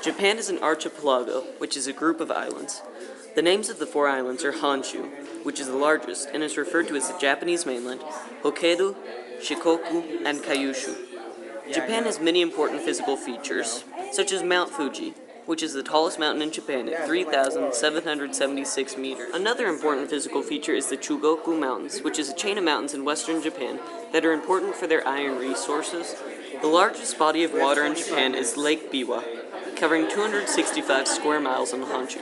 Japan is an archipelago, which is a group of islands. The names of the 4 islands are Honshu, which is the largest and is referred to as the Japanese mainland, Hokkaido, Shikoku, and Kyushu. Japan has many important physical features, such as Mount Fuji, which is the tallest mountain in Japan at 3,776 meters. Another important physical feature is the Chugoku Mountains, which is a chain of mountains in western Japan that are important for their iron resources. The largest body of water in Japan is Lake Biwa, covering 265 square miles in Honshu.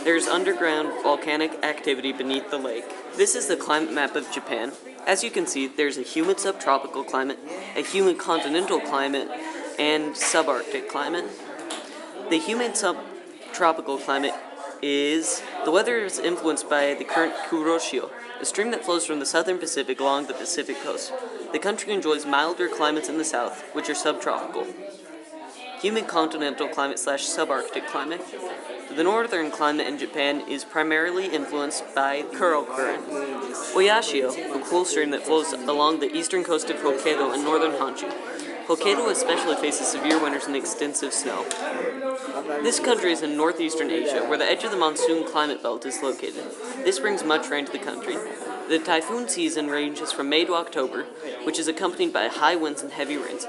There is underground volcanic activity beneath the lake. This is the climate map of Japan. As you can see, there's a humid subtropical climate, a humid continental climate, and subarctic climate. The humid subtropical climate the weather is influenced by the current Kuroshio, a stream that flows from the southern Pacific along the Pacific coast. The country enjoys milder climates in the south, which are subtropical. Humid continental climate / subarctic climate. The northern climate in Japan is primarily influenced by the Kuril Current. Oyashio, a cool stream that flows along the eastern coast of Hokkaido and northern Honshu. Hokkaido especially faces severe winters and extensive snow. This country is in northeastern Asia, where the edge of the monsoon climate belt is located. This brings much rain to the country. The typhoon season ranges from May to October, which is accompanied by high winds and heavy rains.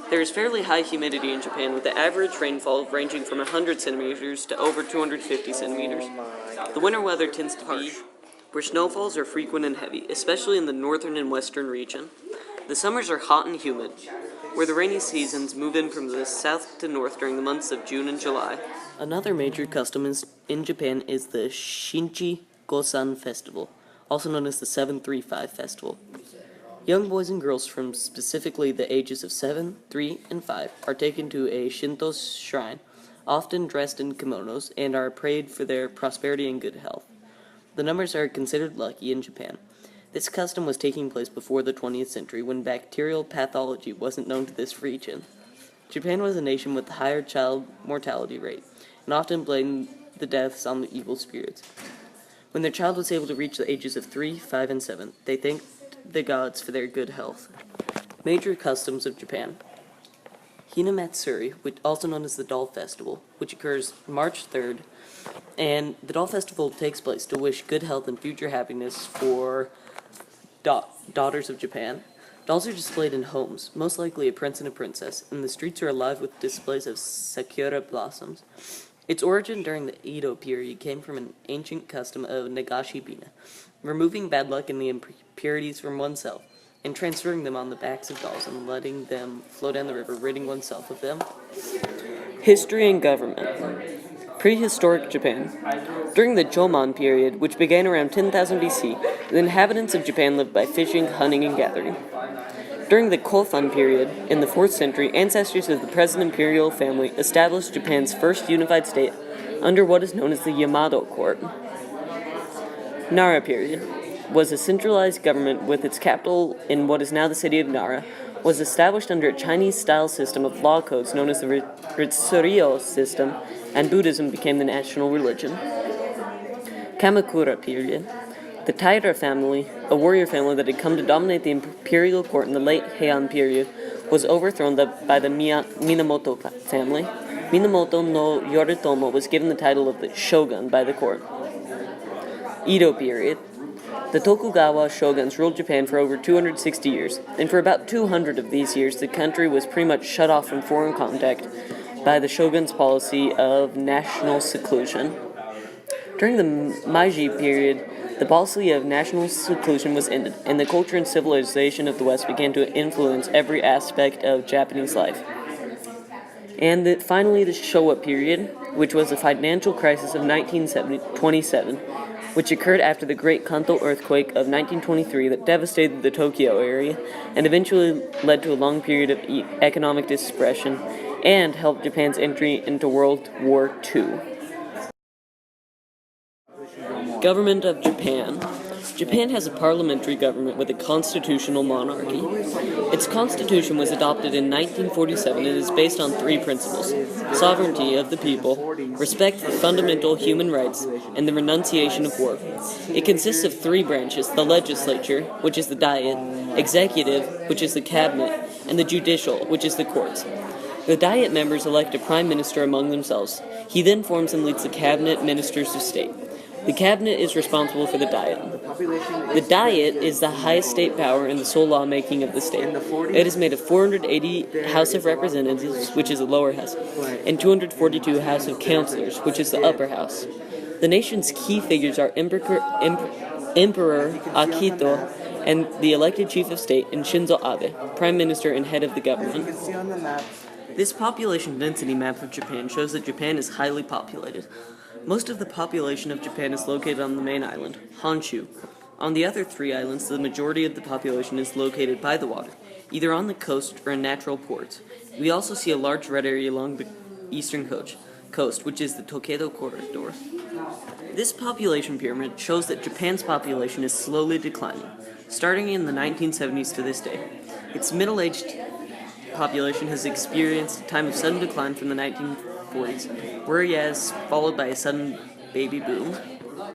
There is fairly high humidity in Japan, with the average rainfall ranging from 100 centimeters to over 250 centimeters. The winter weather tends to be where snowfalls are frequent and heavy, especially in the northern and western region. The summers are hot and humid, where the rainy seasons move in from the south to north during the months of June and July. Another major custom in Japan is the Shinchi Gosan Festival, also known as the 735 Festival. Young boys and girls from specifically the ages of 7, 3, and 5 are taken to a Shinto shrine, often dressed in kimonos, and are prayed for their prosperity and good health. The numbers are considered lucky in Japan. This custom was taking place before the 20th century, when bacterial pathology wasn't known to this region. Japan was a nation with a higher child mortality rate, and often blamed the deaths on the evil spirits. When their child was able to reach the ages of 3, 5, and 7, they thanked the gods for their good health. Major customs of Japan. Hinamatsuri, which also known as the Doll Festival, which occurs March 3rd, and the Doll Festival takes place to wish good health and future happiness for daughters of Japan. Dolls are displayed in homes, most likely a prince and a princess, and the streets are alive with displays of sakura blossoms. Its origin during the Edo period came from an ancient custom of nagashi-bina, removing bad luck and the impurities from oneself, and transferring them on the backs of dolls and letting them flow down the river, ridding oneself of them. History and government. Prehistoric Japan. During the Jomon period, which began around 10,000 BC, the inhabitants of Japan lived by fishing, hunting, and gathering. During the Kofun period, in the 4th century, ancestors of the present imperial family established Japan's first unified state under what is known as the Yamato court. Nara period was a centralized government with its capital in what is now the city of Nara, was established under a Chinese-style system of law codes known as the Ritsuryo system, and Buddhism became the national religion. Kamakura period. The Taira family, a warrior family that had come to dominate the imperial court in the late Heian period, was overthrown by the Minamoto family. Minamoto no Yoritomo was given the title of the shogun by the court. Edo period. The Tokugawa shoguns ruled Japan for over 260 years, and for about 200 of these years the country was pretty much shut off from foreign contact by the shogun's policy of national seclusion. During the Meiji period, the policy of national seclusion was ended, and the culture and civilization of the West began to influence every aspect of Japanese life. And finally, the Showa period, which was the financial crisis of 1927, which occurred after the Great Kanto earthquake of 1923 that devastated the Tokyo area and eventually led to a long period of economic depression and helped Japan's entry into World War II. Government of Japan. Japan has a parliamentary government with a constitutional monarchy. Its constitution was adopted in 1947 and is based on 3 principles: sovereignty of the people, respect for fundamental human rights, and the renunciation of war. It consists of 3 branches: the legislature, which is the diet, executive, which is the cabinet, and the judicial, which is the courts. The Diet members elect a prime minister among themselves. He then forms and leads the cabinet ministers of state. The cabinet is responsible for the Diet. The Diet is the highest state power and the sole lawmaking of the state. It is made of 480 House of Representatives, which is the lower house, and 242 House of Councilors, which is the upper house. The nation's key figures are Emperor Akito and the elected chief of state, and Shinzo Abe, prime minister and head of the government. This population density map of Japan shows that Japan is highly populated. Most of the population of Japan is located on the main island, Honshu. On the other 3 islands, the majority of the population is located by the water, either on the coast or in natural ports. We also see a large red area along the eastern coast, which is the Tokaido Corridor. This population pyramid shows that Japan's population is slowly declining, starting in the 1970s to this day. Its middle-aged population has experienced a time of sudden decline from the 1940s, whereas followed by a sudden baby boom.